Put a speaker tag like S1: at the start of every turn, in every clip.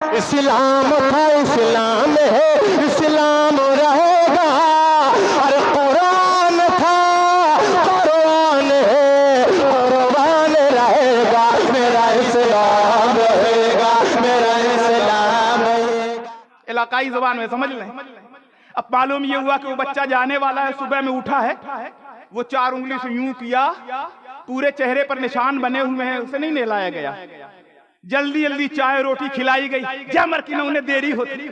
S1: इस्लाम था इस्लाम है इस्लाम रहेगा। अरे कुरान था कुरान है कुरान रहेगा। मेरा इस्लाम रहेगा मेरा इस्लाम रहेगा।
S2: इलाकाई जबान में समझ लें। अब मालूम ये हुआ कि वो बच्चा जाने वाला है, सुबह में उठा है, वो 4 उंगली से यूं किया, पूरे चेहरे पर निशान बने हुए हैं, उसे नहीं नहलाया गया। जल्दी जल्दी चाय रोटी खिलाई गई, जमर की उन्हें देरी होती।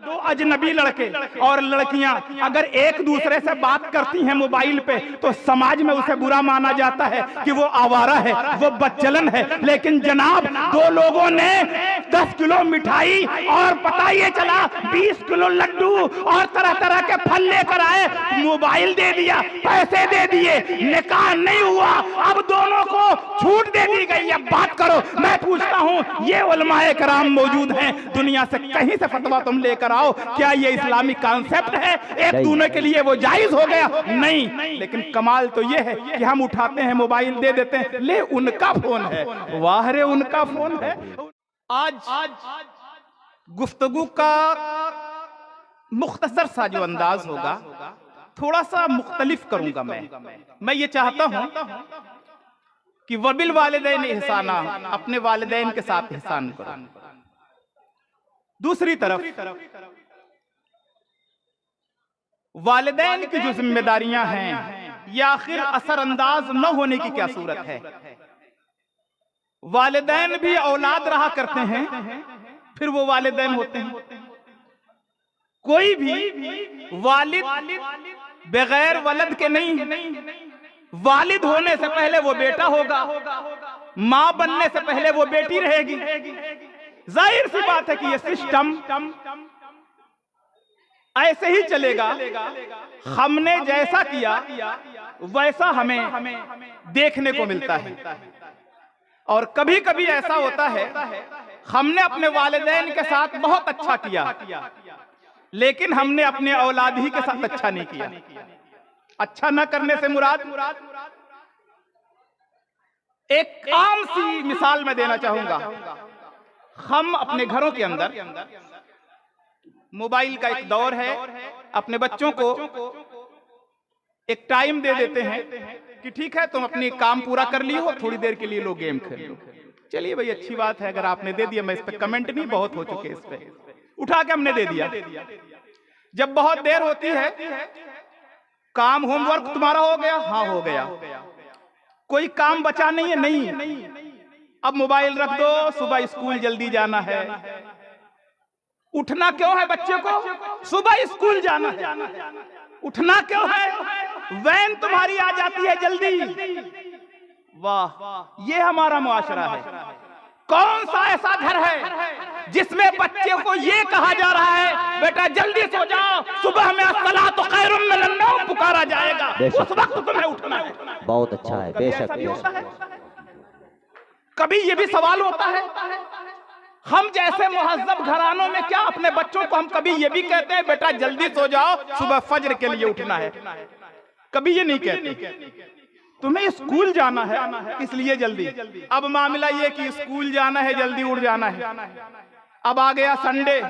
S2: दो अजनबी लड़के और लड़कियां अगर एक दूसरे से बात करती हैं मोबाइल पे तो समाज में उसे बुरा माना जाता है कि वो आवारा है, वो बदचलन है। लेकिन जनाब, दो लोगों ने 10 किलो मिठाई और पता ये चला 20 किलो लड्डू और तरह तरह के फल लेकर आए, मोबाइल दे दिया, पैसे दे दिए, निकाह नहीं हुआ, अब दोनों को छूट दे दी गई। अब बात करो, मैं पूछता हूं, ये उलमाए कराम मौजूद हैं, दुनिया से कहीं से फतवा तुम लेकर आओ, क्या ये इस्लामिक कॉन्सेप्ट है? एक दूसरे के लिए वो जायज हो गया? नहीं। लेकिन कमाल तो ये है कि हम उठाते हैं, मोबाइल दे देते हैं, ले उनका फोन है, वाह रे उनका फोन है। आज गुफ्तगू का मुख्तसर सा जो अंदाज होगा, थोड़ा सा मुख्तलिफ करूंगा। मैं ये चाहता हूं कि वबिल वालिदैन इहसाना, अपने वालिदैन के साथ इहसान करो। दूसरी तरफ वालिदैन की जो जिम्मेदारियां हैं, ये आखिर असरअंदाज न होने की क्या सूरत है? वालिदैन भी औलाद रहा करते हैं, फिर वो वालिदैन होते हैं। कोई भी वालिद बगैर वलद के नहीं, वालिद होने से पहले वो बेटा होगा, मां बनने से पहले वो बेटी रहेगी। जाहिर सी बात है कि ये सिस्टम ऐसे ही चलेगा। हमने जैसा किया वैसा हमें देखने को मिलता है। और कभी कभी ऐसा होता है, हमने अपने वालिदैन के साथ बहुत अच्छा किया, लेकिन हमने अपने औलाद ही के साथ अच्छा नहीं किया। अच्छा न करने से मुराद, एक आम सी मिसाल मैं देना चाहूंगा। हम अपने घरों के अंदर, मोबाइल का एक दौर है, अपने बच्चों को एक टाइम दे देते हैं कि ठीक है तुम अपनी काम पूरा कर लियो, थोड़ी देर के लिए लो गेम खेल लो। चलिए भाई, अच्छी बात है, अगर आपने दे दिया, मैं इस पे कमेंट नहीं, बहुत हो चुके इस पे, उठा के हमने दे दिया। जब बहुत देर होती है, काम होमवर्क तुम्हारा हो गया? हाँ हो गया। कोई काम बचा नहीं है? नहीं। अब मोबाइल रख दो, सुबह स्कूल जल्दी जाना है। उठना क्यों है बच्चे को? सुबह स्कूल जाना है। उठना क्यों है? वैन तुम्हारी आ जाती है जल्दी। वाह, ये हमारा मुआशरा है। कौन सा ऐसा घर है जिसमें बच्चे को ये कहा जा रहा है, बेटा जल्दी सो जाओ, सुबह में अस्सलातु खैरुम मिनन नौम पुकारा जाएगा, उस वक्त तुम्हें उठना है।
S3: बहुत अच्छा है, बेशक।
S2: कभी ये भी सवाल होता है, हम जैसे मुहज्जब घरानों में क्या अपने बच्चों को हम कभी ये भी कहते हैं, बेटा जल्दी सो जाओ, सुबह फज्र के लिए उठना है? कभी ये नहीं कहते, तुम्हें स्कूल जाना है इसलिए जल्दी। अब मामला ये कि स्कूल जाना है, जल्दी उठ जाना है। अब आ गया संडे,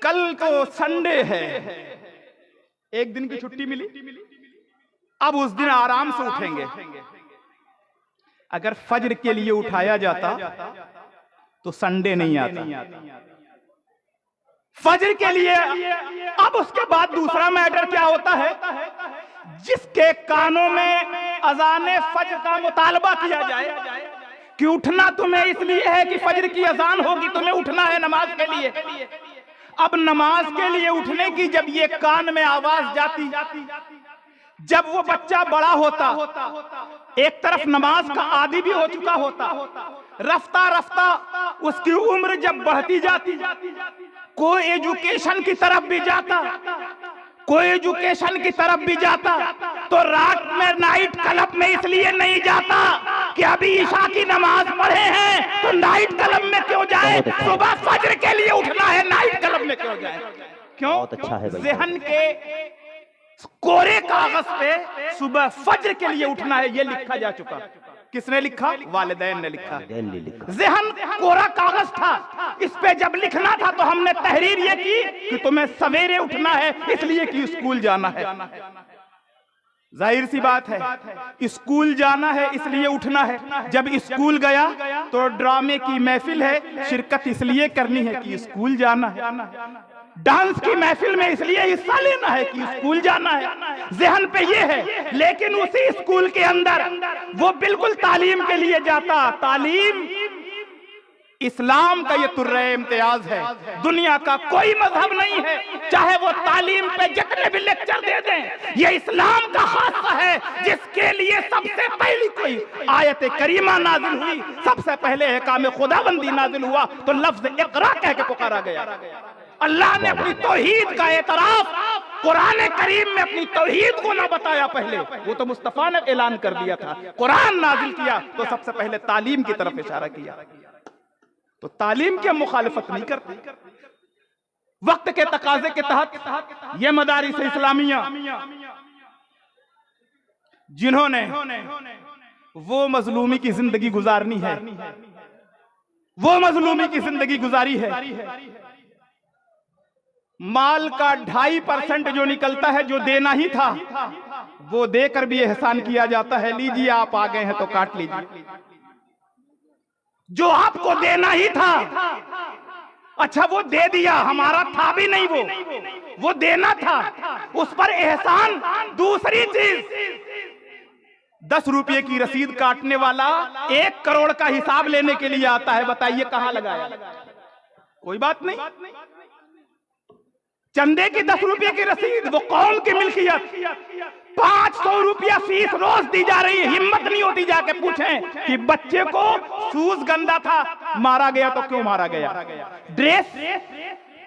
S2: कल तो संडे है, एक दिन की छुट्टी मिली, अब उस दिन आराम से उठेंगे। अगर फज्र के लिए उठाया जाता तो संडे नहीं आता, फज्र के लिए। अब उसके बाद दूसरा मैटर क्या होता है, जिसके कानों में अजाने फज्र का मुतालबा किया जाए कि उठना तुम्हें इसलिए है कि फज्र की अजान होगी, तुम्हें उठना है नमाज के लिए। अब नमाज के लिए उठने की जब ये कान में आवाज जाती, जब वो बच्चा बड़ा होता, एक तरफ नमाज का आदी भी हो चुका होता, रफ्ता रफ्ता उसकी उम्र जब बढ़ती जाती, कोई एजुकेशन की तरफ भी जाता, तो रात में नाइट क्लब में इसलिए नहीं जाता कि अभी ईशा की नमाज पढ़े हैं तो नाइट क्लब में क्यों जाए, सुबह फज्र के लिए उठना है, नाइट क्लब में क्यों जाए? क्यों?
S3: बहुत अच्छा है भाई।
S2: ज़हन के कोरे कागज पे सुबह फज्र के लिए उठना है, ये लिखा जा चुका। किसने लिखा? वालिदैन ने लिखा।
S3: दिल्ली लिखा।
S2: ज़हन कोरा कागज था, इस पे जब लिखना था तो हमने तहरीर ये की कि तुम्हें सवेरे उठना है, इसलिए कि स्कूल जाना है। जाहिर सी बात है, स्कूल जाना है इसलिए उठना है। जब स्कूल गया तो ड्रामे की महफिल है, शिरकत इसलिए करनी है कि स्कूल जाना है। डांस की महफिल में इसलिए हिस्सा लेना है कि स्कूल जाना है। ज़हन पे ये है, लेकिन उसी स्कूल के अंदर वो बिल्कुल तालीम के लिए जाता। तालीम इस्लाम का ये तुर्रे इम्तियाज है, दुनिया का कोई मजहब नहीं है, चाहे वो तालीम पे जितने भी लेक्चर दे दें, ये इस्लाम का खासा है जिसके लिए सबसे पहली कोई आयत करीमा नाजिल हुई, सबसे पहले अहकाम खुदाबंदी नाजिल हुआ तो लफ्ज इकरा कह के पुकारा गया। अल्लाह ने अपनी तौहीद का एतराफ कुरान करीम में अपनी तौहीद को ना बताया पहले, वो तो मुस्तफा ने ऐलान कर दिया था। कुरान नाजिल किया तो सबसे पहले तालीम की तरफ इशारा किया। तो तालीम की हम मुखालिफत नहीं करते। वक्त के तकाजे के तहत ये मदारिस इस्लामिया जिन्होंने वो मजलूमी की जिंदगी गुजारनी है, वो मजलूमी की जिंदगी गुजारी है, माल का 2.5% जो निकलता है, जो देना ही था, वो देकर भी एहसान किया जाता है। लीजिए आप आ गए हैं तो काट लीजिए। जो आपको देना ही था, अच्छा वो दे दिया, हमारा था भी नहीं, वो देना था, उस पर एहसान। दूसरी चीज, 10 रुपये की रसीद काटने वाला 1 करोड़ का हिसाब लेने के लिए आता है। बताइए कहां लगाया? कोई बात नहीं, चंदे की 10 रुपये की रसीद, वो कौम की मिल्कियत। 500 रुपया फीस रोज दी जा रही है। हिम्मत नहीं होती जाके पूछें कि बच्चे को शूज गंदा था, मारा गया तो क्यों मारा गया? ड्रेस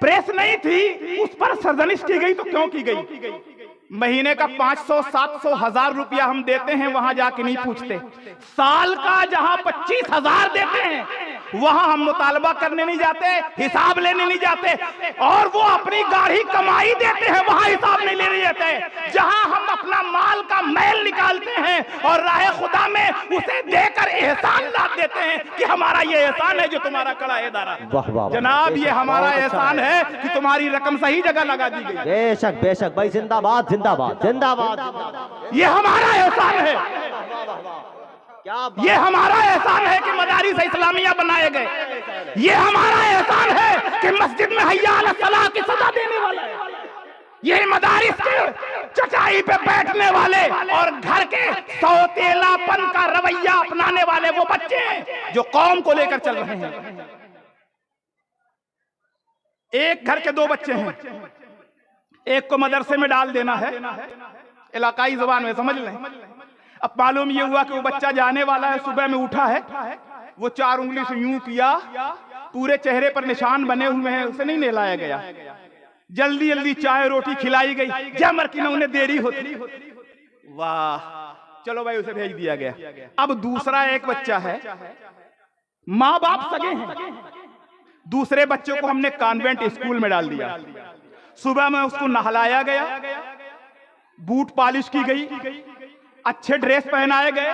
S2: प्रेस नहीं थी, उस पर सर्जनिश की गई तो क्यों की गई? महीने का 500, 700, 1000 रुपया हम देते हैं, वहां जाके नहीं पूछते। साल का जहां 25,000 देते हैं, वहां हम मुतालबा करने नहीं जाते, हिसाब लेने नहीं जाते। और वो अपनी गाढ़ी कमाई देते हैं, वहां हिसाब नहीं लेने जाते। जहां हम अपना माल का मैल निकालते हैं और राह खुदा में उसे देकर एहसान लाद देते हैं कि हमारा ये एहसान है जो तुम्हारा कड़ा इदारा। जनाब ये हमारा एहसान है कि तुम्हारी रकम सही जगह लगा दी गई।
S3: बेशक बेशक भाई, जिंदाबाद जिंदाबाद जिंदाबाद।
S2: ये हमारा एहसान है, ये हमारा एहसान है कि मदारिस इस्लामिया बनाए गए। ये हमारा एहसान है कि मस्जिद में हय्या अला सलाह की सजा देने वाला है। ये मदारिस के चटाई पे बैठने वाले और घर के सौतेलापन का रवैया अपनाने वाले वो बच्चे हैं जो कौम को लेकर चल रहे हैं। एक घर के 2 बच्चे हैं, एक को मदरसे में डाल देना है, इलाकाई जुबान में समझ लें। अब मालूम ये हुआ कि वो बच्चा जाने वाला है, सुबह में उठा है, वो 4 उंगली से यूं किया, पूरे चेहरे पर निशान बने हुए हैं, उसे नहीं नहलाया गया। जल्दी जल्दी चाय रोटी खिलाई गई, जमर की उन्हें देरी होती। वाह, चलो भाई उसे भेज दिया गया। अब दूसरा एक बच्चा है, माँ बाप सगे हैं, दूसरे बच्चों को हमने कॉन्वेंट स्कूल में डाल दिया। सुबह में उसको नहलाया गया, बूट पॉलिश की गई, अच्छे ड्रेस पहनाए गए,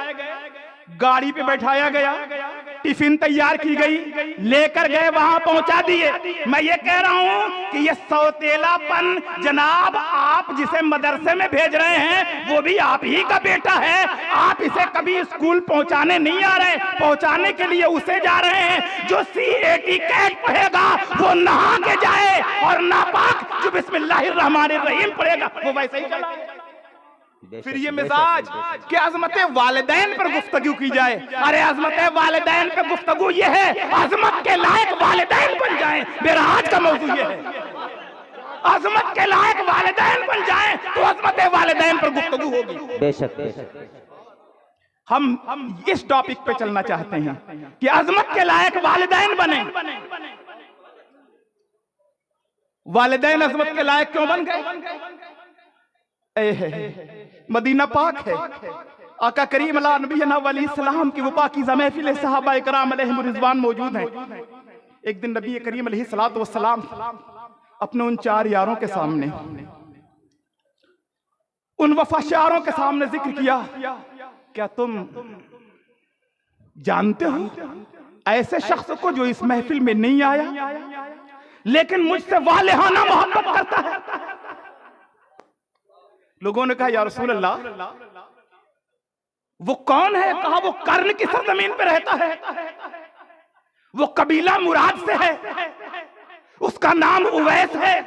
S2: गाड़ी पे बैठाया गया, टिफिन तैयार की गई, लेकर गए, वहां पहुंचा दिए। मैं ये कह रहा हूं कि ये सौतेलापन, जनाब आप जिसे मदरसे में भेज रहे हैं वो भी आप ही का बेटा है। आप इसे कभी स्कूल पहुंचाने नहीं आ रहे, पहुंचाने के लिए उसे जा रहे हैं जो CAT कैट पढ़ेगा वो नहा के जाए, और नापाक जो बिस्मिल्लाहिर्रहमानिर्रहीम पढ़ेगा वो वैसे ही चला। फिर ये मिजाज कि अज़मते वालिदैन पर गुफ्तगू की जाए। अरे अज़मते वालिदैन पर गुफ्तगू ये है, अज़मत के लायक वालिदैन बन जाएं। मेरा आज का मौजू ये है, अज़मत के लायक वालिदैन बन जाएं तो अज़मते वालिदैन पर गुफ्तगू होगी।
S3: बेशक बेशक।
S2: हम इस टॉपिक पे चलना चाहते हैं कि अज़मत के लायक वालिदैन बने। वालिदैन अज़मत के लायक क्यों बन गए? मदीना पाक है, आका करीम अला नबीना वली सलाम की वो पाकीज़ा महफिल सहाबा इकराम अलैहिम रिज़वान मौजूद हैं। एक दिन नबी करीम अलैहिस्सलातु वस्सलाम अपने उन 4 यारों के सामने, उन वफाशारों के सामने जिक्र किया, क्या तुम जानते हो ऐसे शख्स को जो इस महफिल में नहीं आया लेकिन मुझसे वालेहाना मोहब्बत करता है। लोगों ने कहा या रसूल अल्लाह वो कौन है? कहा वो कर्न की सरजमीन पे रहता है, वो कबीला मुराद से है, उसका नाम उवैस है।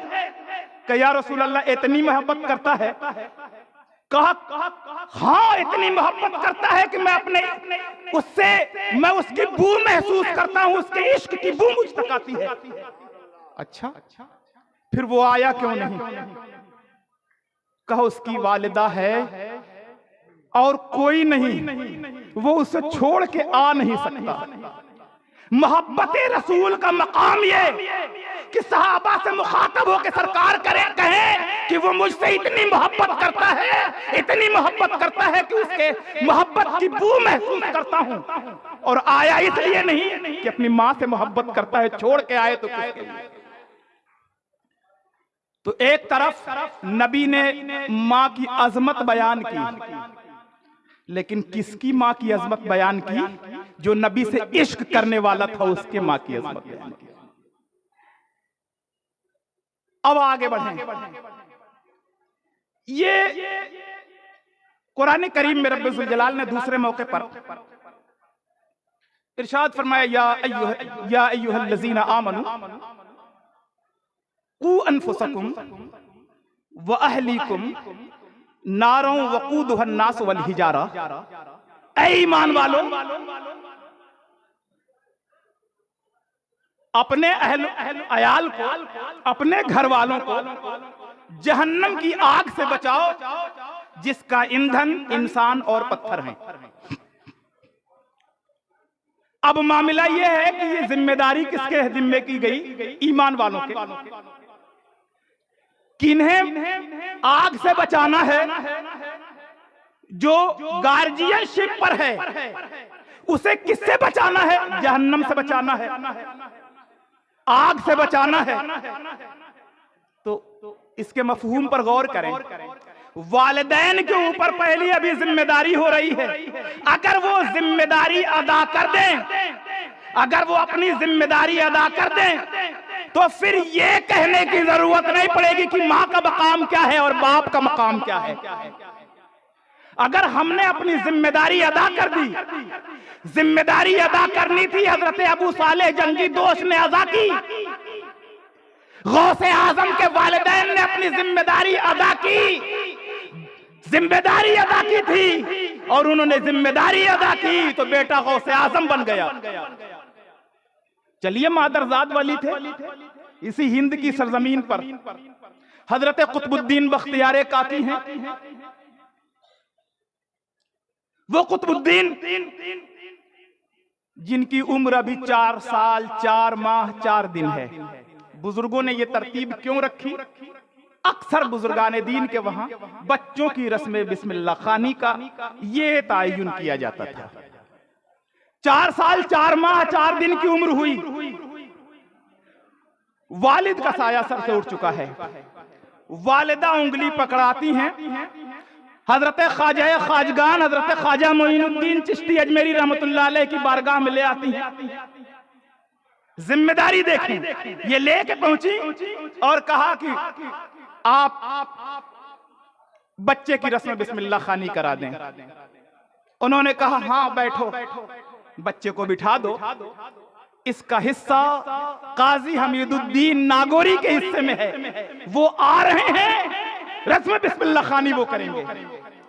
S2: कहा या रसूल अल्लाह इतनी मोहब्बत करता है? कहा हाँ इतनी मोहब्बत करता है कि मैं उसकी बू महसूस करता हूं, उसके इश्क की बू मुझ तक आती है। अच्छा फिर वो आया क्यों नहीं? कहा उसकी वालिदा है और कोई नहीं, वो उसे छोड़ के आ नहीं सकता। मोहब्बत रसूल का मकाम ये कि सहाबा से मुखातब होकर सरकार कहें कि वो मुझसे इतनी मोहब्बत करता है, इतनी मोहब्बत करता है कि उसके मोहब्बत की बू महसूस करता हूं। और आया इसलिए नहीं कि अपनी मां से मोहब्बत करता है, छोड़ के आए तो किसके लिए? तो एक तरफ नबी ने मां की अजमत बयान की, लेकिन किसकी मां की अजमत बयान की? जो नबी से इश्क करने वाला था उसके मां की अजमत बयान की। अब आगे बढ़ें। ये कुरान करीम में रब्बुल जलाल ने दूसरे मौके पर इरशाद फरमाया या अय्युहल्लज़ीना आमनू कू अनफुसकुम व अहलीकुम नारों वक़ूदुहा अन्नास वल हिजारा। ऐ ईमान वालों, अपने अयाल को, अपने घर वालों को जहन्नम की आग से बचाओ जिसका ईंधन इंसान और पत्थर हैं। अब मामला यह है कि ये जिम्मेदारी किसके जिम्मे की गई? ईमान वालों के। किन्हें आग से बचाना है? जो गार्जियनशिप पर है उसे किससे बचाना है? जहन्नम से बचाना है, आग से बचाना है। तो इसके मफहूम पर गौर करें। वालिदैन के ऊपर पहली अभी जिम्मेदारी हो रही है। अगर वो जिम्मेदारी अदा कर दें, अगर वो अपनी जिम्मेदारी अदा कर दें तो फिर ये कहने की जरूरत नहीं पड़ेगी कि मां का मकाम क्या है और बाप का मकाम क्या है। अगर हमने अपनी जिम्मेदारी अदा कर दी, जिम्मेदारी अदा करनी थी हजरत अबू सालेह जंगी दोस्त ने अदा की, गौसे आजम के वालिदैन ने अपनी जिम्मेदारी अदा की, जिम्मेदारी अदा की थी और उन्होंने जिम्मेदारी अदा की तो बेटा गौसे आजम बन गया। चलिए मादरजाद वाली थे इसी हिंद की सरजमीन पर हजरत कुतुबुद्दीन बख्तियार काकी हैं। वो कुतुबुद्दीन जिनकी उम्र अभी 4 साल 4 माह 4 दिन है। बुजुर्गों ने ये तरतीब क्यों रखी? अक्सर बुजुर्गान दीन के वहां बच्चों की रस्म बिस्मिल्लाह खानी का ये तयन किया जाता था। 4 साल 4 माह 4 दिन की उम्र हुई, वालिद का साया सर से उठ चुका है। वालिदा उंगली पकड़ाती हैं, हजरत ख्वाजा खाजगान हजरत ख्वाजा मोइनुद्दीन चिश्ती अजमेरी रहमतुल्लाह अलैह की बारगाह में ले आती हैं। जिम्मेदारी देखें, ये लेके पहुंची और कहा कि आप बच्चे की रस्म बिस्मिल्लाह खानी करा दें। उन्होंने कहा हाँ बैठो, बच्चे को बिठा दो। इसका हिस्सा काजी हमीदुद्दीन नागौरी के हिस्से में है, वो आ रहे हैं, रस्म बिस्मिल्लाह खानी वो करेंगे।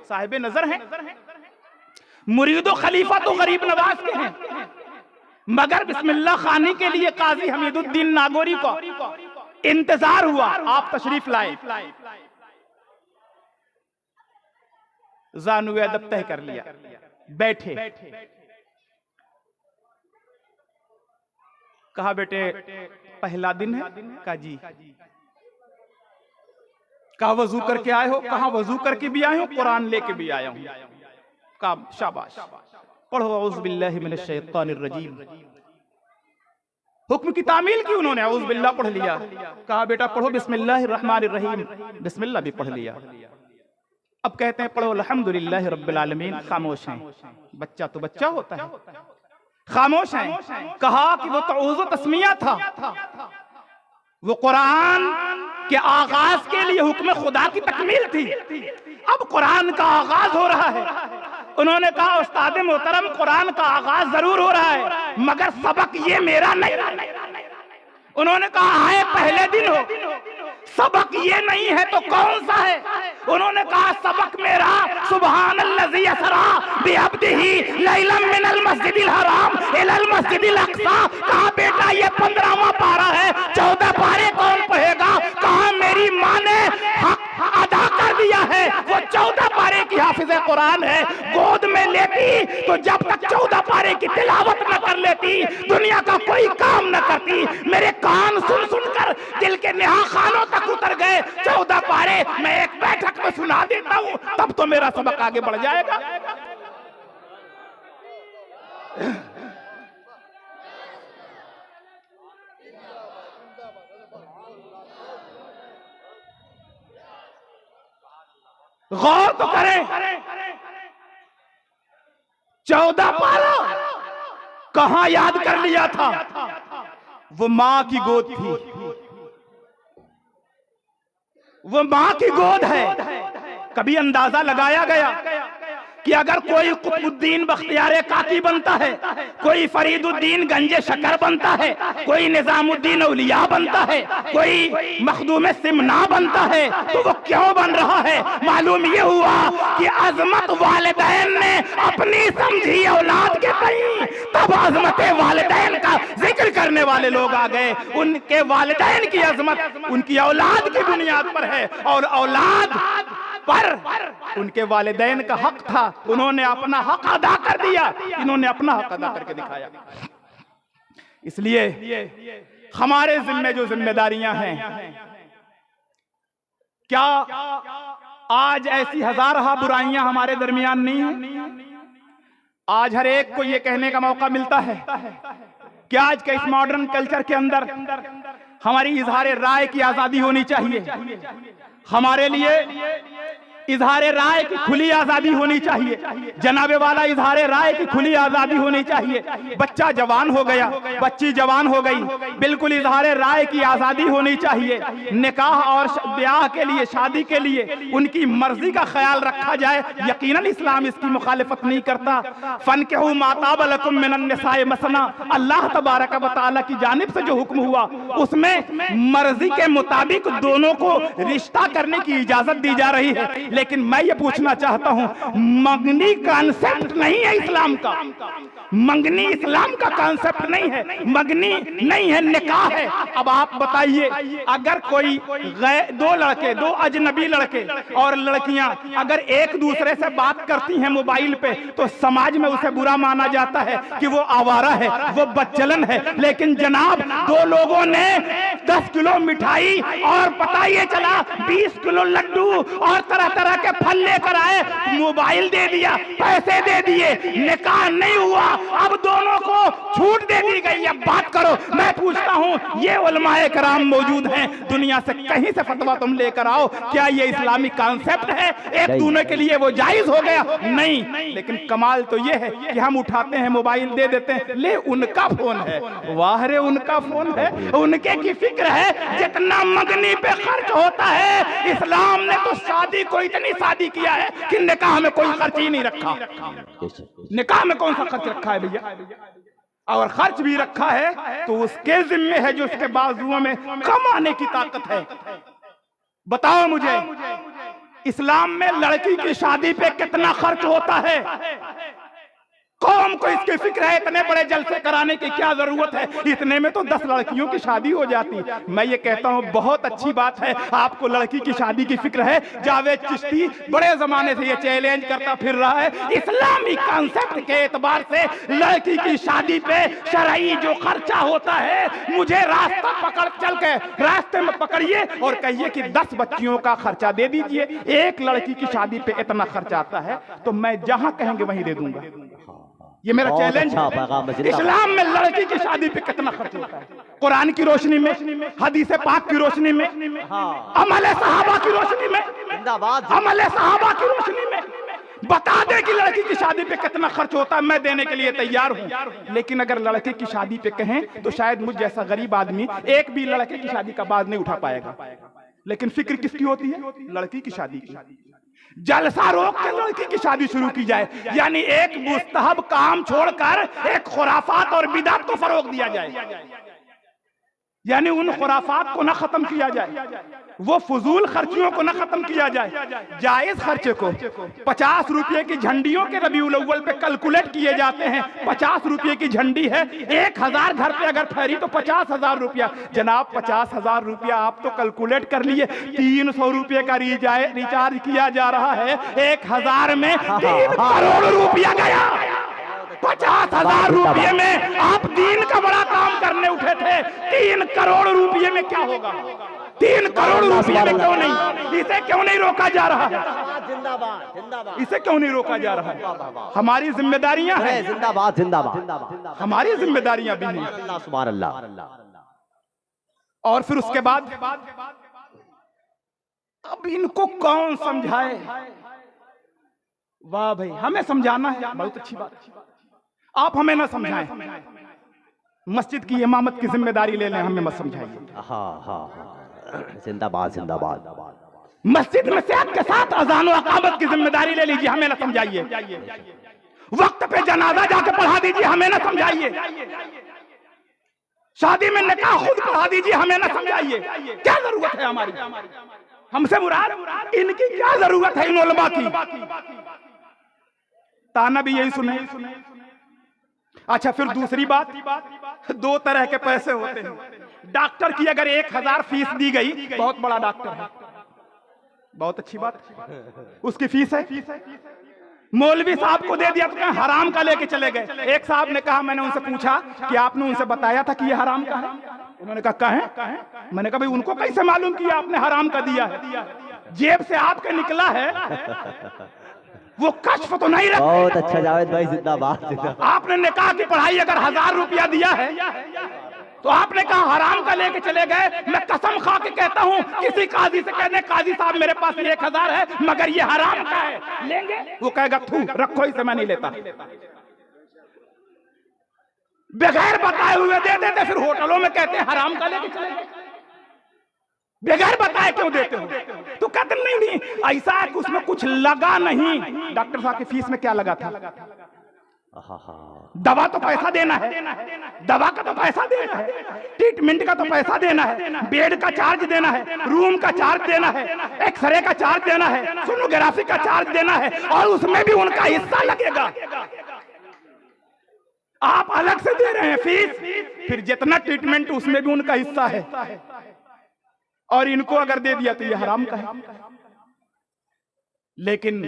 S2: साहिब नजर हैं, मुरीदो खलीफा तो गरीब नवाज के हैं, मगर बिस्मिल्लाह खानी के लिए काजी हमीदुद्दीन नागौरी को इंतजार हुआ। आप तशरीफ लाए, ज़ानुए अदब तय कर लिया, बैठे। कहा बेटे पहला दिन है? कहा जी। कहा वजू करके आए हो? कहा वजू करके भी आए हो, कुरान लेके भी आया हूं। कहा शाबाश, पढ़ो औज़ु बिल्लाहि मिनश शैतानिर रजीम। हुक्म की तामील की उन्होंने, औज़ु बिल्लाह पढ़ लिया। कहा बेटा पढ़ो बिस्मिल्लाहिर रहमानिर रहीम, बिस्मिल्लाह भी पढ़ लिया। अब कहते हैं पढ़ो अल्हम्दुलिल्लाहि रब्बिल आलमीन। खामोश हैं, बच्चा तो बच्चा होता है। खामोश हैं। कहा कि वो तऊज़ तस्मिया था, वो कुरान के आगाज के लिए हुक्म खुदा की तकमील थी। अब कुरान का आगाज हो रहा है। उन्होंने कहा उस्ताद मोहतरम कुरान का आगाज जरूर हो रहा है मगर सबक ये मेरा नहीं। उन्होंने कहा हाय पहले दिन हो, सबक ये नहीं है तो कौन सा है? उन्होंने कहा सबक मेरा सुब्हानल्लज़ी असरा बिअब्दिही लैलन मिनल मस्जिदिल हराम इलल मस्जिदिल अक़सा। कहा बेटा ये 15वां पारा है, 14 पारे कौन पढ़ेगा? कहा मेरी माँ ने हक अदा कर दिया है, वो 14 पारे की हाफिज़े कुरान है। गोद में लेती तो जब तक 14 पारे की तिलावत न कर लेती दुनिया का कोई काम न करती। मेरे कान सुन सुनकर दिल के नेहा खानों तक उतर गए। 14 पारे मैं एक बैठक में सुना देता हूं, तब तो मेरा सबक आगे बढ़ जाएगा। गौर तो करें, 14 पारा कहां याद कर लिया था? वो मां की गोद थी, वो मां की गोद है। कभी अंदाजा लगाया गया कि अगर कोई कुतुबुद्दीन बख्तियार काकी बनता है, कोई फरीदुद्दीन गंजे शकर बनता है, कोई निजामुद्दीन औलिया बनता है, कोई मखदूम सिमना बनता है, तो वो क्यों बन रहा है? मालूम ये हुआ कि अजमत वालिदैन ने अपनी समझी औलाद के तई, तब अजमत वालिदैन का जिक्र करने वाले लोग आ गए। उनके वालिदैन की अजमत उनकी औलाद की बुनियाद पर है और औलाद पर उनके वालिदैन का हक था। उन्होंने अपना हक अदा कर दिया, इन्होंने अपना हक अदा करके दिखाया। इसलिए हमारे जिम्मे जो जिम्मेदारियां हैं, क्या आज ऐसी हजारहा बुराइयां हमारे दरमियान नहीं है? आज हर एक को यह कहने का मौका मिलता है कि आज के इस मॉडर्न कल्चर के अंदर हमारी इजहार राय की आजादी होनी चाहिए, हमारे लिए इजहार राय की खुली आजादी होनी चाहिए, जनाबे वाला इजहार राय की खुली आजादी होनी चाहिए। बच्चा जवान हो गया, बच्ची जवान हो गई, बिल्कुल इजहार राय की आजादी होनी चाहिए। निकाह और ब्याह के लिए, शादी के लिए उनकी मर्जी का ख्याल रखा जाए। यकीनन इस्लाम इसकी मुखालिफत नहीं करता। फनकिहू मा ताब लकुम मिनन निसाए मसना, अल्लाह तबारक व तआला की जानिब से जो हुक्म हुआ उसमें मर्जी के मुताबिक दोनों को रिश्ता करने की इजाजत दी जा रही है। लेकिन मैं ये पूछना चाहता हूं, मंगनी कॉन्सेप्ट नहीं है इस्लाम का, मंगनी इस्लाम का कॉन्सेप्ट नहीं है, मंगनी नहीं है, निकाह है। अब आप बताइए, अगर कोई दो लड़के, दो अजनबी लड़के और लड़कियां अगर एक दूसरे से बात करती हैं मोबाइल पे, तो समाज में उसे बुरा माना जाता है कि वो आवारा है, वो बदचलन है। लेकिन जनाब, दो लोगों ने 10 किलो मिठाई और पता ये चला 20 किलो लड्डू और तरह तरह के फल लेकर आए, मोबाइल दे दिया, पैसे दे दिए, निकाह नहीं हुआ, अब दोनों को छूट दे दी गई। अब बात करो, मैं पूछता हूं, ये उलमाए कराम मौजूद हैं, दुनिया से कहीं से फतवा तुम लेकर आओ, क्या ये इस्लामी कॉन्सेप्ट है? एक दूसरे के लिए वो जायज हो गया? नहीं। लेकिन कमाल तो ये है कि हम उठाते हैं, मोबाइल दे देते हैं, ले उनका फोन है, वाह रे उनका फोन है, उनके की फिक्र है। जितना मंगनी पे खर्च होता है, इस्लाम ने तो शादी को इतनी शादी किया है कि निकाह में कोई खर्च ही नहीं रखा। निकाह में कौन सा खर्च रखा है भैया? और खर्च भी रखा है तो उसके जिम्मे है जो उसके बाजुओं में कमाने की ताकत है। बताओ मुझे, इस्लाम में लड़की की शादी पे कितना खर्च होता है? कौम को इसकी फिक्र है, इतने बड़े जलसे कराने की क्या जरूरत है? इतने में तो 10 लड़कियों की शादी हो जाती। मैं ये कहता हूँ बहुत अच्छी बात है, आपको लड़की की शादी की फिक्र है। जावेद चिश्ती बड़े जमाने से ये चैलेंज करता फिर रहा है, इस्लामी कॉन्सेप्ट के एतबार से लड़की की शादी पे शरई जो खर्चा होता है, मुझे रास्ता पकड़ चल के रास्ते में पकड़िए और कहिए कि 10 बच्चियों का खर्चा दे दीजिए, एक लड़की की शादी पे इतना खर्चा आता है, तो मैं जहां कहेंगे वहीं दे दूंगा। ये मेरा चैलेंज है। इस्लाम में लड़की की शादी पे कितना खर्च होता है? कुरान की रोशनी में, हदीस पाक की रोशनी में, अमल सहाबा की रोशनी में, अमल सहाबा की रोशनी में बता दे कि लड़की की शादी पे कितना खर्च होता है, मैं देने के लिए तैयार हूं। लेकिन अगर लड़के की शादी पे कहें तो शायद मुझ जैसा गरीब आदमी एक भी लड़के की शादी का बात नहीं उठा पाएगा। लेकिन फिक्र किसकी होती है? लड़की की शादी की। जलसा रोक के लड़की की शादी शुरू की जाए, यानी एक मुस्तहब काम छोड़कर एक खुराफात और बिदअत को फरोग दिया जाए, यानी उन खुराफात को ना खत्म किया जाए, वो फजूल खर्चियों को ना खत्म किया जाए, जायज खर्चे को। 50 रुपए की झंडियों के रबीउल अव्वल पे कैलकुलेट किए जाते हैं। 50 रुपए की झंडी है, 1000 घर पे अगर फहरी तो 50,000 रुपया। जनाब 50,000 रुपया आप तो कैलकुलेट कर लिए, 300 रुपये का रिचार्ज किया जा रहा है, 1000 में 3 करोड़ रुपया गया। 50,000 रुपये में आप दीन का बड़ा काम करने उठे थे, 3 करोड़ रुपये में क्या होगा? 3 करोड़ रुपये में क्यों नहीं, इसे क्यों नहीं रोका जा रहा है?
S3: जिंदाबाद जिंदाबाद,
S2: इसे क्यों नहीं रोका जा रहा है? हमारी जिम्मेदारियां हैं,
S3: जिंदाबाद जिंदाबाद,
S2: हमारी जिम्मेदारियां भी नहीं।
S3: अल्लाह सुभान अल्लाह।
S2: और फिर उसके बाद अब इनको कौन समझाए? वाह भाई, हमें समझाना है, बहुत अच्छी बात। आप हमें ना समझाएं, मस्जिद की इमामत की जिम्मेदारी ले लें, हमें मत समझाइए।
S3: हाँ हाँ, जिंदाबाद जिंदाबाद।
S2: मस्जिद में सेहत के साथ अजान और अकामत की जिम्मेदारी ले लीजिए, हमें ना समझाइए। वक्त पे जनाजा जाके पढ़ा दीजिए, हमें ना समझाइए। शादी में निकाह खुद पढ़ा दीजिए, हमें ना समझाइए। क्या जरूरत है हमारी? हमसे मुराद इनकी क्या जरूरत है? इन उलमा की ताना भी यही सुने। अच्छा, फिर दूसरी बात, 2 तरह के पैसे होते हैं। डॉक्टर की अगर 1000 फीस दी गई, बहुत बड़ा डॉक्टर है, बहुत अच्छी बात, उसकी फीस है। मौलवी साहब को दे दिया तो क्या हराम का लेके चले गए। एक साहब ने कहा, मैंने उनसे पूछा कि आपने उनसे बताया था कि ये हराम का है? उन्होंने कहा कहें। मैंने कहा भाई उनको कैसे मालूम कि आपने हराम का दिया है? जेब से आपके निकला है, वो कश्फ तो नहीं रखते।
S3: बहुत अच्छा जावेद भाई, जिंदाबाद।
S2: आपने निकाह की पढ़ाई अगर 1000 रुपया दिया है तो आपने कहा हराम का लेके चले गए। मैं कसम खा के कहता हूं, किसी काजी से कहने काजी साहब मेरे पास 1000 है मगर ये हराम का है, लेंगे? वो कहेगा थू रखो, इसे मैं नहीं लेता। बगैर बताए हुए दे देते, फिर होटलों में कहते हैं हराम का लेके चले गए। बगैर बताए क्यों देते हो? तो कहते नहीं ऐसा है कि उसमें कुछ लगा नहीं। डॉक्टर साहब की फीस में क्या लगा था? दवा तो पैसा देना है, दवा का तो पैसा देना है, ट्रीटमेंट का तो पैसा देना है, बेड का चार्ज देना है, रूम का चार्ज देना है, एक्सरे का चार्ज देना है, सोनोग्राफी का चार्ज देना है, और उसमें भी उनका हिस्सा लगेगा। आप अलग से दे रहे हैं फीस, फिर जितना ट्रीटमेंट उसमें भी उनका हिस्सा है, और इनको अगर दे दिया तो ये हराम का है। लेकिन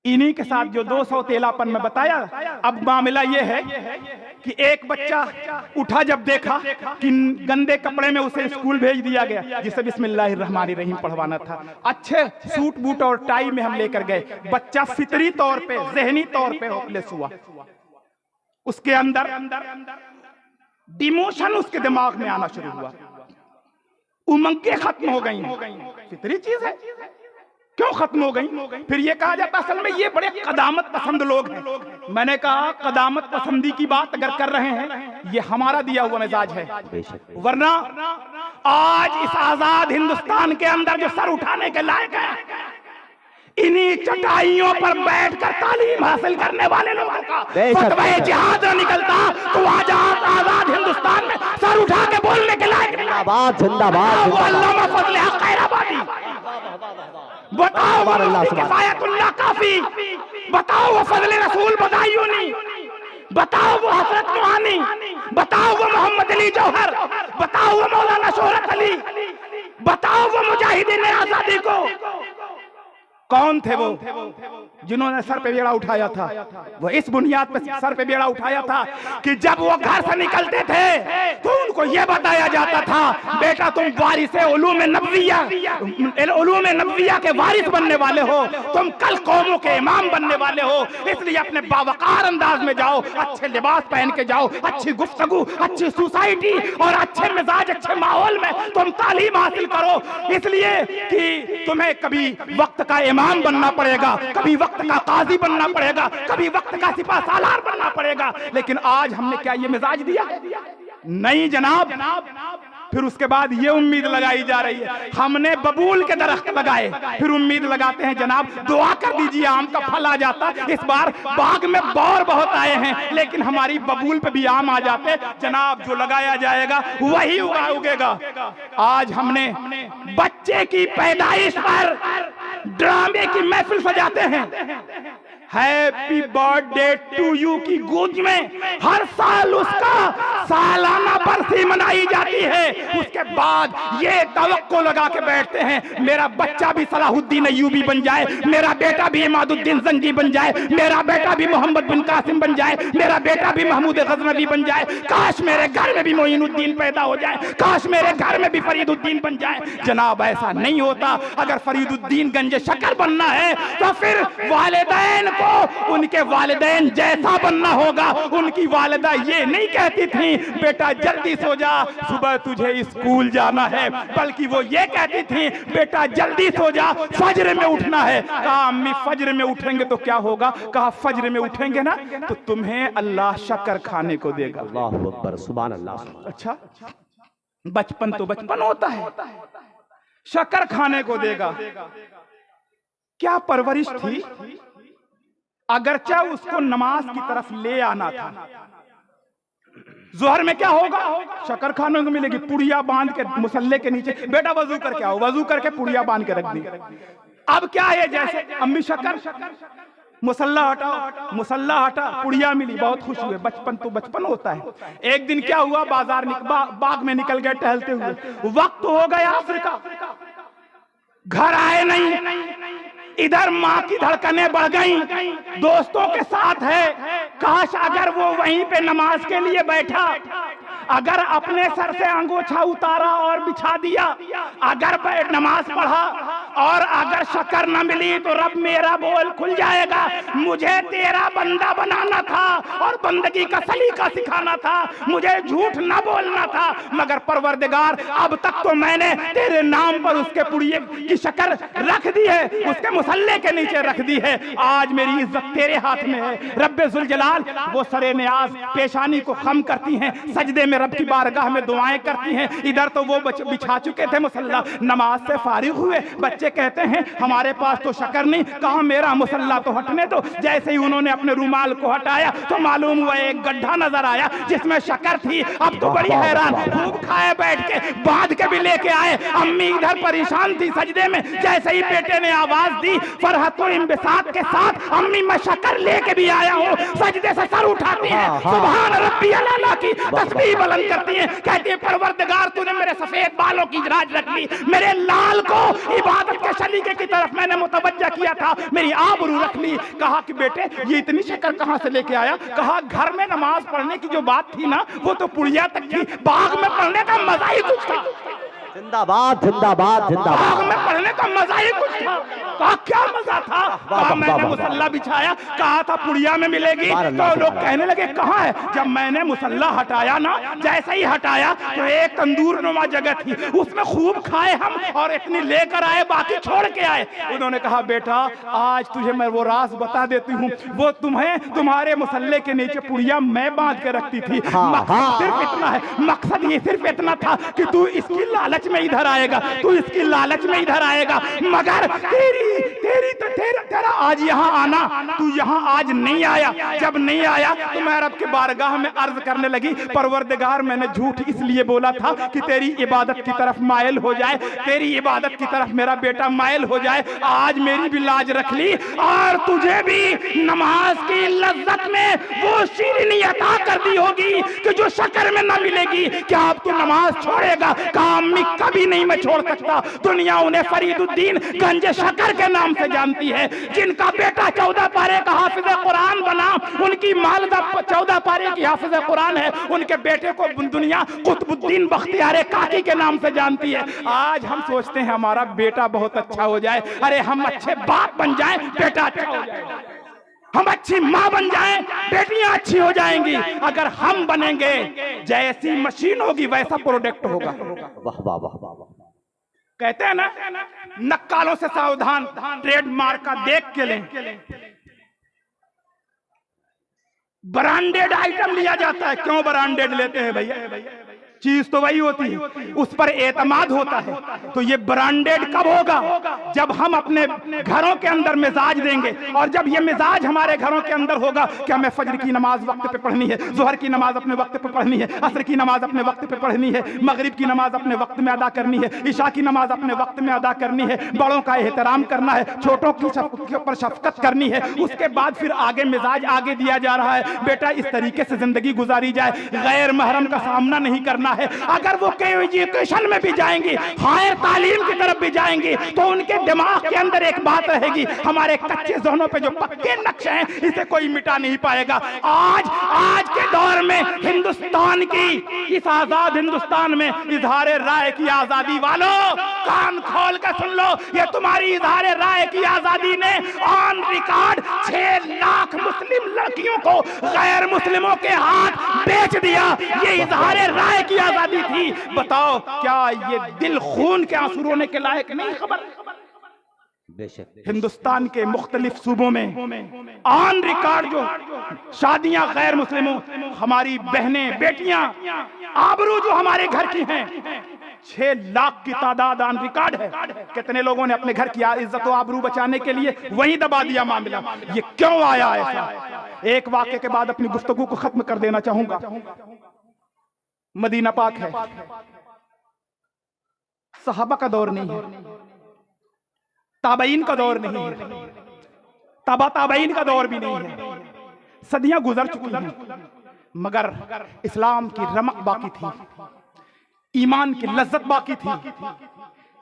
S2: इन्हीं के साथ जो 200 तेलापन में बताया, अब मामला ये है कि एक बच्चा उठा, जब देखा कि गंदे कपड़े में उसे स्कूल भेज दिया गया, जिसे बिस्मिल्लाहिर्रहमानिर्रहीम पढ़वाना था, अच्छे सूट बूट और टाई में हम लेकर गए। बच्चा फितरी तौर पे, ज़हनी तौर पे होपलेस हुआ। उसके अंदर डिमोशन उसके दिमाग में आना शुरू हुआ, उमंगें खत्म हो गई। फितरी चीज है, क्यों खत्म हो गई? फिर ये कहा जाता असल में ये बड़े कदामत पसंद लोग हैं। मैंने कहा कदामत पसंदी की बात अगर कर रहे हैं, ये हमारा दिया हुआ मिजाज है, वरना आज इस आजाद हिंदुस्तान के अंदर जो सर उठाने के लायक है, इन्हीं चटाइयों पर बैठकर तालीम हासिल करने वाले लोगों का फतवा जिहाद न निकलता तो आजाद हिंदुस्तान में सर उठा के बोलने के लायक नहीं।
S3: जिंदाबाद जिंदाबाद।
S2: बताओ वो किफायतुल्लाह काफी, बताओ वो फजले रसूल बदायूनी, बताओ वो हजरत नुआनी, बताओ वो मोहम्मद अली जौहर, बताओ वो मौलाना शोहरत अली, बताओ वो मुजाहिदीन आजादी को। कौन थे वो जिन्होंने सर पे बेड़ा उठाया था? वो इस बुनियाद पे सर पे बेड़ा उठाया था कि जब वो घर से निकलते थे तो उनको उसको ये बताया जाता था बेटा तुम वारिस उलूम नबविया के वारिस बनने वाले हो, तुम कल कौमों के इमाम बनने वाले हो, इसलिए अपने बावकार अंदाज में जाओ, अच्छे लिबास पहन के जाओ, अच्छी गुफ्तगू, अच्छी सोसाइटी और अच्छे मिजाज, अच्छे माहौल में तुम तालीम हासिल करो, इसलिए कि तुम्हें कभी वक्त का इमाम बनना पड़ेगा, कभी वक्त का काजी बनना पड़ेगा, कभी वक्त का सिपा सालार बनना पड़ेगा। लेकिन आज हमने क्या ये मिजाज दिया? नहीं जनाब। फिर उसके बाद ये उम्मीद लगाई जा रही है, हमने बबूल के दरख्त लगाए, फिर उम्मीद लगाते हैं जनाब दुआ कर दीजिए आम का फल आ जाता। इस बार बाग में बौर बहुत आए हैं लेकिन हमारी बबूल पे भी आम आ जाते। जनाब जो लगाया जाएगा वही उगेगा। आज हमने बच्चे की पैदाइश पर ड्रामे की महफिल सजाते हैं, हैप्पी बर्थडे टू यू की गूंज में हर साल उसका सालाना बरसी मनाई जाती है। उसके बाद ये तवक्को लगा के बैठते हैं मेरा बच्चा भी सलाहुद्दीन अय्यूबी बन जाए, मेरा बेटा भी इमादुद्दीन जंगी बन जाए, मेरा बेटा भी मोहम्मद बिन कासिम बन जाए, मेरा बेटा भी महमूद गजनवी बन जाए, काश मेरे घर में भी मोइनुद्दीन पैदा हो जाए, काश मेरे घर में भी फरीदुद्दीन बन जाए। जनाब ऐसा नहीं होता। अगर फरीदुद्दीन गंज शक्कर बनना है तो फिर वालिदैन को उनके वालिदैन जैसा बनना होगा। उनकी वालिदा ये नहीं कहती थी बेटा जल्दी सो जा सुबह तुझे स्कूल जाना है, बल्कि वो ये कहती थी बेटा जल्दी सो जा फज्र में उठना है। कहा अम्मी फज्र में उठेंगे तो क्या होगा? कहा फज्र में उठेंगे ना तो तुम्हें अल्लाह शक्कर खाने को देगा।
S3: अल्लाहु अकबर, सुभान अल्लाह।
S2: अच्छा बचपन तो बचपन होता है, शक्कर खाने को देगा। क्या परवरिश थी? अगरचा उसको नमाज की तरफ ले आना था। जोहर में क्या होगा? शक्कर खाने को मिलेगी, पुड़िया बांध के मुसल्ले के नीचे बेटा वजू करके आओ, वजू करके पुड़िया बांध के रख दी। अब क्या है जैसे अम्मी शक्कर मुसल्ला हटाओ, मुसल्ला हटा, पुड़िया मिली, बहुत खुश हुए। बचपन तो बचपन होता है। एक दिन क्या हुआ, बाग में निकल गए टहलते हुए, वक्त हो गया असर का, घर आए नहीं, इधर माँ की धड़कनें बढ़ गईं, दोस्तों के साथ है। काश अगर वो वहीं पे नमाज के लिए बैठा, अगर अपने सर से अंगोछा उतारा और बिछा दिया, अगर नमाज पढ़ा और अगर शक्कर न मिली तो रब मेरा बोल खुल जाएगा। मुझे तेरा बंदा बनाना था और बंदगी का सलीका सिखाना था, मुझे झूठ न बोलना था, मगर परवरदिगार अब तक तो मैंने तेरे नाम पर उसके पुड़िए की शक्कर रख दी है, उसके मुसल्ले के नीचे रख दी है। आज मेरी इज्जत तेरे हाथ में है। रब्बे जुल जलाल वो सरे नियाज पेशानी को खम करती हैं, सजदे में रब की बारगाह में दुआएं करती हैं। इधर तो वो बिछा चुके थे मुसल्ला, नमाज से फारिग हुए, बच्चे कहते हैं हमारे पास तो शक्कर नहीं। कहा मेरा मुसल्ला तो हटने दो। जैसे ही उन्होंने अपने रुमाल को हटाया तो मालूम हुआ एक गड्ढा नजर आया जिसमें शक्कर थी। अब तो बड़ी हैरान, खूब खाए बैठ के, बांध के भी लेके आए। अम्मी इधर परेशान थी सजदे में। जैसे ही बेटे ने आवाज दी फरहत और इंबिसात के साथ, अम्मी मैं शक्कर लेके भी आया हूँ, सजदे से सर उठाती है, सुभान रब्बियल आला की तस्बीह बुलंद करती है, कहती है परवरदिगार तूने मेरे सफेद बालों की राज रख ली, मेरे लाल को इबादत के सलीके की तरफ मैंने मुतवज्जा किया था, मेरी आबरू रख ली। कहा कि बेटे ये इतनी शक्कर कहां से लेके आया? कहा घर में नमाज पढ़ने की जो बात थी ना वो तो पुड़िया तक थी, बाग में पढ़ने का मजा ही कुछ था।
S3: जिंदाबाद जिंदाबाद जिंदाबाद।
S2: बाग में पढ़ने का मजा ही कुछ था। कहा क्या मजा था? कहा मैंने मुसल्ला बिछाया, कहा था पुड़िया में मिलेगी, तो लोग कहने लगे कहाँ है? जब मैंने मुसल्ला हटाया ना, जैसे ही हटाया तो एक तंदूर नुमा जगह थी, उसमें खूब खाए हम और इतनी लेकर आए, बाकी छोड़ के आए। उन्होंने कहा बेटा आज तुझे मैं वो राज बता देती हूँ, वो तुम्हें तुम्हारे मुसल्ले के नीचे पुड़िया मैं बांध के रखती थी। मकसद सिर्फ इतना है, मकसद ये सिर्फ इतना था कि तू इसकी लालच में इधर आएगा, तू इसकी लालच में इधर आएगा, मगर तेरा आज यहाँ आना, तू यहाँ आज नहीं आया। जब नहीं आया तो मैं रब के बारगाह में अर्ज करने लगी परवरदिगार मैंने झूठ इसलिए बोला था कि तेरी इबादत की तरफ मायल हो जाए, तेरी इबादत की तरफ मेरा बेटा मायल हो जाए। आज मेरी भी लाज रख ली और तुझे भी नमाज की लज्जत में वो शीरीनी अता कर दी होगी कि जो शक्कर में ना मिलेगी। क्या अब तू नमाज छोड़ेगा? कहा अम्मी कभी नहीं मैं छोड़ सकता, दुनिया उन्हें फरीदुद्दीन गंज शक्कर के नाम से जानती है। जिनका बेटा 14 पारे का हाफिज कुरान बना, उनकी मालदा 14 पारे की हाफिज कुरान है, उनके बेटे को दुनिया कुतुबुद्दीन बख्तियार काकी के नाम से जानती है। आज हम सोचते हैं हमारा बेटा बहुत अच्छा हो जाए। अरे हम अच्छे बाप बन जाएं, बेटा अच्छा हो जाएगा। हम अच्छी माँ बन जाएं, बेटियां अच्छी हो जाएंगी। अगर हम बनेंगे, जैसी मशीन होगी वैसा प्रोडक्ट होगा।
S3: वाह वाह वाह वाह वाह।
S2: कहते हैं ना, नक्कालों से सावधान, ट्रेडमार्क का देख के लें। ब्रांडेड आइटम लिया जाता है। क्यों ब्रांडेड लेते हैं भैया? चीज तो वही होती है, उस पर एतमाद होता है। तो ये ब्रांडेड कब होगा? जब हम अपने घरों के अंदर मिजाज देंगे। और जब ये मिजाज हमारे घरों के अंदर होगा कि हमें फजर की नमाज वक्त पे पढ़नी है, जोहर की नमाज अपने वक्त पे पढ़नी है, असर की नमाज अपने वक्त पे पढ़नी है, मगरिब की नमाज अपने वक्त में अदा करनी है, ईशा की नमाज अपने वक्त में अदा करनी है, बड़ों का एहतराम करना है, छोटों के ऊपर शफकत करनी है। उसके बाद फिर आगे मिजाज आगे दिया जा रहा है, बेटा इस तरीके से जिंदगी गुजारी जाए, गैर महरम का सामना नहीं करना है। अगर वो एजुकेशन में भी जाएंगी, हायर तालीम की तरफ भी जाएंगी, तो उनके दिमाग के अंदर एक बात रहेगी, हमारे कच्चे ज़हनों पे जो पक्के नक्शे हैं इसे कोई मिटा नहीं पाएगा। आज के दौर में हिंदुस्तान की, इस आजाद हिंदुस्तान में इजहार राय की आजादी वालों, कान खोल कर सुन लो। ये तुम्हारी इजहार राय की आजादी ने ऑन रिकॉर्ड 6 लाख मुस्लिम लड़कियों को गैर मुस्लिमों के हाथ बेच दिया। ये इजहार राय की आजादी थी। बताओ, क्या ये दिल खून के आंसू रोने के लायक नहीं? खबर हिंदुस्तान के मुख्तलिफ सूबों में ऑन रिकॉर्ड जो शादियां गैर मुस्लिमों, हमारी बहनें बेटियां आबरू जो हमारे घर की हैं, 6 लाख की तादाद ऑन रिकॉर्ड है। कितने लोगों ने अपने घर की इज्जत और आबरू बचाने के लिए वहीं दबा दिया मामला। ये क्यों आया ऐसा? एक वाक्य के बाद अपनी गुफ्तगू को खत्म कर देना चाहूंगा। मदीना पाक है, सहाबा का दौर नहीं है, ताबईन का दौर नहीं है, ताबईन का दौर भी नहीं है। सदियां गुजर चुकी हैं, मगर इस्लाम की रमक बाकी थी, ईमान की लज्जत बाकी थी,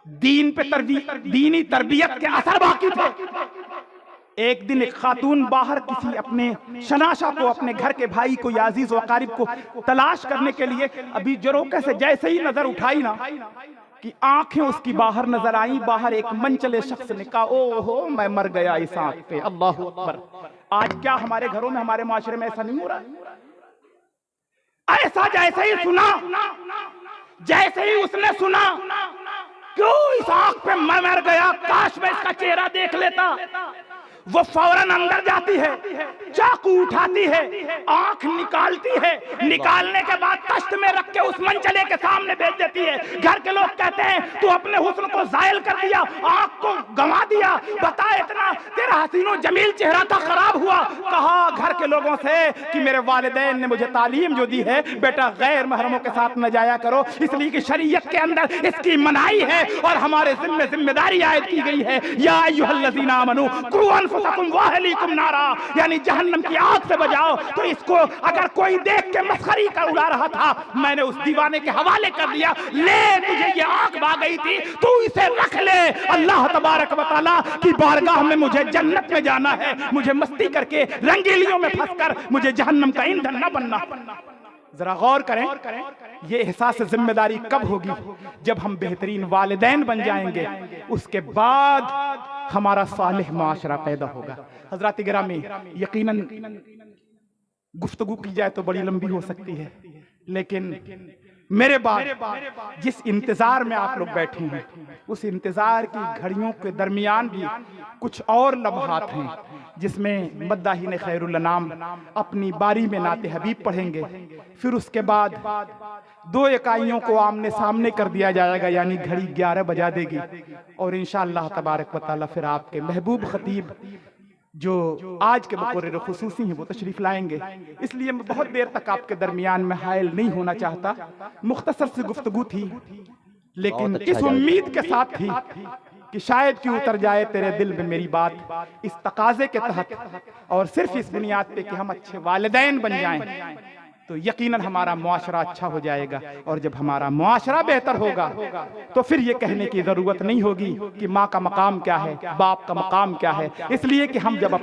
S2: दीन पे दीनी तरबियत के असर बाकी थे। एक दिन एक खातून बाहर किसी अपने शनाशा को, अपने घर के भाई को या अजीज वकारिब को तलाश करने के लिए अभी जरोके से जैसे ही नजर उठाई ना कि आंखें उसकी बाहर नजर आई। बाहर एक मनचले शख्स ने कहा, ओहो मैं मर गया इस आंख पे। अल्लाह अकबर। आज क्या हमारे घरों में, हमारे माशरे में ऐसा नहीं हो रहा? ऐसा जैसे ही सुना, जैसे ही उसने सुना, क्यों इस आंख पे मैं मर गया, काश मैं इसका चेहरा देख लेता। वो फौरन अंदर जाती है, चाकू उठाती है, आंख निकालती है, निकालने के बाद तश्त में रख के उस मनचले के सामने भेज देती है। घर के लोग कहते हैं तू अपने हुस्न को जायल कर दिया, आंख को गंवा दिया, बता इतना तेरा हसीनो जमील चेहरा था, खराब हुआ। कहा घर के लोगों से कि मेरे वालिदैन ने मुझे तालीम जो दी है, बेटा गैर महरमों के साथ न जाया करो, इसलिए कि शरीयत के अंदर इसकी मनाही है और हमारे जिम्मेदारी आयद की गई है। या अय्युहल्लज़ीना आमनू कू अनफुसकुम व अहलीकुम नारा, यानी जहन्नम की आग से बचाओ। तो इसको अगर कोई देख के मस्खरी कर उड़ा रहा था, मैंने उस दीवाने के हवाले कर दिया। ले, तुझे ये आंख भाग गई थी, तू इसे रख ले। अल्लाह तबारक व तआला की बारगाह में मुझे जन्नत में जाना है, मुझे मस्ती करके रंगीलियों में फंसकर मुझे जहन्नम का ईंधन न बनना। जरा गौर करें, ये एहसास जिम्मेदारी कब होगी? जब हम बेहतरीन वालिदैन बन जाएंगे, उसके बाद हमारा सालिह माशरा पैदा होगा। हजरात गिरामी, यकीनन गुफ्तगू की जाए तो बड़ी लंबी हो सकती है, लेकिन मेरे बाद जिस इंतजार में आप लोग बैठे हैं, उस इंतजार की घड़ियों के दरमियान भी कुछ और लम्हात हैं जिसमें मद्दाहीन खैरुल अनाम अपनी बारी में नाते हबीब पढ़ेंगे। फिर उसके बाद 2 इकाइयों को आमने सामने कर दिया जाएगा, यानी घड़ी 11 बजा देगी और इंशाअल्लाह तबारक व तआला फिर आपके महबूब खतीब जो आज के मुकर्रिर खुसूसी हैं वो तशरीफ लाएंगे। इसलिए मैं बहुत देर तक आपके दरमियान में हायल नहीं होना चाहता। मुख्तसर सी गुफ्तगू थी, लेकिन इस उम्मीद के साथ थी कि शायद कि उतर जाए तेरे दिल में मेरी बात, इस तकाजे के तहत और सिर्फ इस बुनियाद पे कि हम अच्छे वालिदैन बन जाएं। तो यकीनन हमारा मुआशरा अच्छा हो जाएगा। और जब हमारा मुआशरा बेहतर होगा तो फिर ये कहने की जरूरत नहीं होगी कि माँ का मकाम क्या है, बाप का मकाम क्या है। इसलिए कि हम जब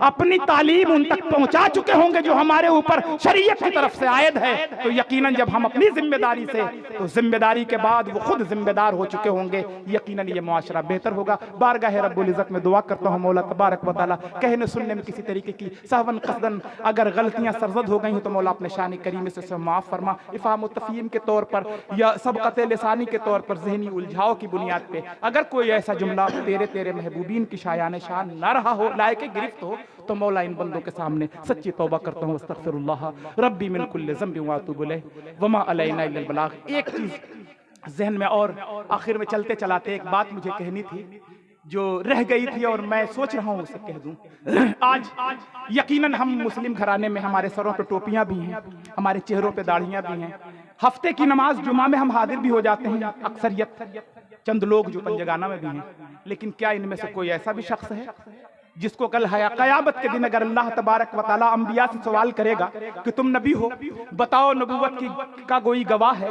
S2: अपनी तालीम उन तक पहुंचा चुके होंगे जो हमारे ऊपर शरीयत की तरफ से आयद है, तो यकीनन जब हम अपनी जिम्मेदारी से, तो जिम्मेदारी के बाद वो खुद जिम्मेदार हो चुके होंगे, यकीनन ये मुआशरा बेहतर होगा। बारगाह रब्बुल इज्जत में दुआ करता हूँ मौला तबारक व तआला कहने सुनने में किसी तरीके की सहवन कसदन अगर गलतियां सरजद हो गई हो तो मौला अपने शान करीम से माफ फरमा। इफाम तफहीम के तौर पर या सबकत लिसानी के तौर पर जहनी उलझाव की बुनियाद पे अगर कोई ऐसा जुमला तेरे महबूबीन की शायान शान न रहा हो, लायक गिरफ्त हो, तो मौला इन बंदों के सामने सच्ची तौबा करता हूँ। अस्तगफिरुल्लाह रब्बी मिन कुल्लि ज़ंबि व अतूबु इलैहि व मा अलैना इल्लल बलाग। एक चीज जहन में और आखिर में चलते चलाते एक बात मुझे कहनी थी जो रह गई थी और मैं सोच रहा हूँ उसे कह दूं। आज यकीनन हम मुस्लिम घराने में हमारे सरों पे टोपियां भी हैं, हमारे चेहरों पे दाढ़ियां भी हैं, हफ्ते की नमाज जुमा में हम हाजिर भी हो जाते हैं अक्सरियत, चंद लोग जो पंजगाना में भी हैं। लेकिन क्या इनमें से कोई ऐसा भी शख्स है जिसको कल क़यामत के दिन अगर अल्लाह तबारक व तआला अंबिया से सवाल करेगा कि तुम नबी हो, बताओ नबूवत का कोई गवाह है,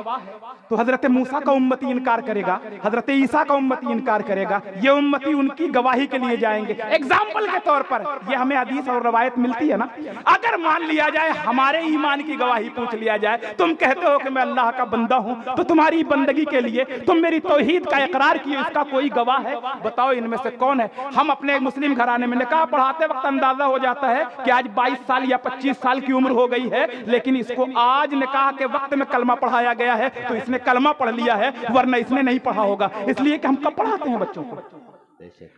S2: तो हजरत मूसा का उम्मती इनकार करेगा, हजरत ईसा का उम्मती इनकार करेगा, ये उम्मती उनकी गवाही के लिए जाएंगे। एग्जाम्पल के तौर पर ये हमें हदीस और रवायत मिलती है ना। अगर मान लिया जाए हमारे ईमान की गवाही पूछ लिया जाए, तुम कहते हो कि मैं अल्लाह का बंदा हूं, तो तुम्हारी बंदगी के लिए तुम मेरी तौहीद का इकरार किए, उसका कोई गवाह है? बताओ इनमें से कौन है? हम अपने मुस्लिम घराने में निकाह पढ़ाते वक्त अंदाजा हो जाता है कि आज 22 साल या 25 साल की उम्र हो गई है, लेकिन इसको आज निकाह के वक्त में कलमा पढ़ाया गया है, तो इसने कलमा पढ़ लिया है, वरना इसने नहीं पढ़ा होगा। इसलिए कि हम कब पढ़ाते हैं बच्चों को?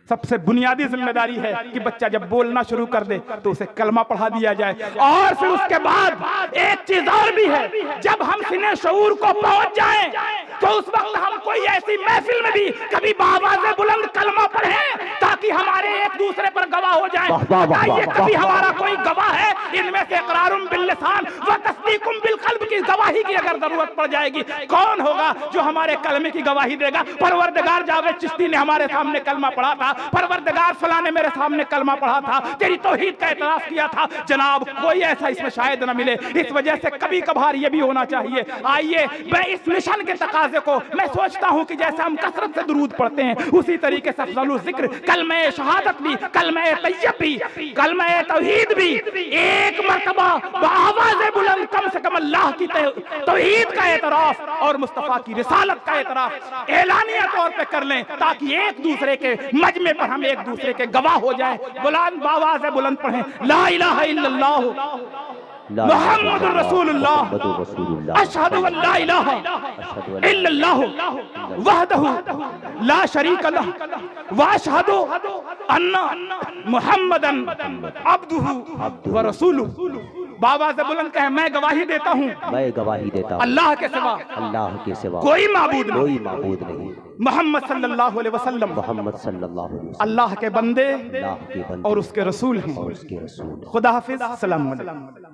S2: सबसे बुनियादी जिम्मेदारी है कि बच्चा जब बोलना शुरू कर दे तो उसे कलमा पढ़ा दिया जाए। और फिर उसके बाद एक चीज और भी है, जब हम सीने शऊर को पहुंच जाएं तो उस वक्त हम कोई ऐसी महफिल में भी कभी बावाज़े बुलंद कलमा पढ़ें ताकि हमारे एक दूसरे पर गवाह हो जाए। बताइए कभी हमारा कोई गवाह है? इनमें से इकरारुम बिल लिसान व तस्दीकुम बिल क़ल्ब की गवाही की अगर जरूरत पड़ जाएगी, कौन होगा जो हमारे कलमे की गवाही देगा? परवरदिगार जावेद चिश्ती ने हमारे सामने कलमा पढ़ा था, परवरदिगार फलां ने मेरे सामने कलमा पढ़ा था, तेरी तौहीद का इतराफ किया था। जनाब कोई ऐसा इसमें शायद न मिले। इस वजह से कभी कभार ये भी होना चाहिए। आइए मैं इस मिशन के तकाजे को मैं सोचता हूं कि जैसे हम कसरत से दुरूद पढ़ते हैं, उसी तरीके से अफज़लुल ज़िक्र कलमे शहादत भी, कलमे तय्यब भी, कलमे तौहीद भी एक मर्तबा बावाज़े बुलंद कम से कम अल्लाह की तौहीद का इतराफ और मुस्तफ़ा की रिसालत का इतराफ एलानिया तौर पे कर लें, ताकि एक दूसरे के मजमे पर हम एक दूसरे के गवाह हो जाएं। बुलंद बावाज़े बुलंद पढ़ें, ला इलाहा इल्लल्लाह मुहम्मदुर रसूलुल्लाह अशहदु अल्ला इलाहा इल्लल्लाह वहदहु ला शरीक लह व अशहदु अन्ना मुहम्मदन अब्दुहु व रसूलुहु। बाबा से बुलंद कहे, मैं गवाही देता हूँ,
S3: मैं गवाही देता हूँ
S2: अल्लाह के सिवा कोई माबूद नहीं, मोहम्मद सल्लल्लाहु अलैहि वसल्लम अल्लाह के बंदे और उसके रसूल हैं। खुदा हाफिज, अस्सलाम वालेकुम।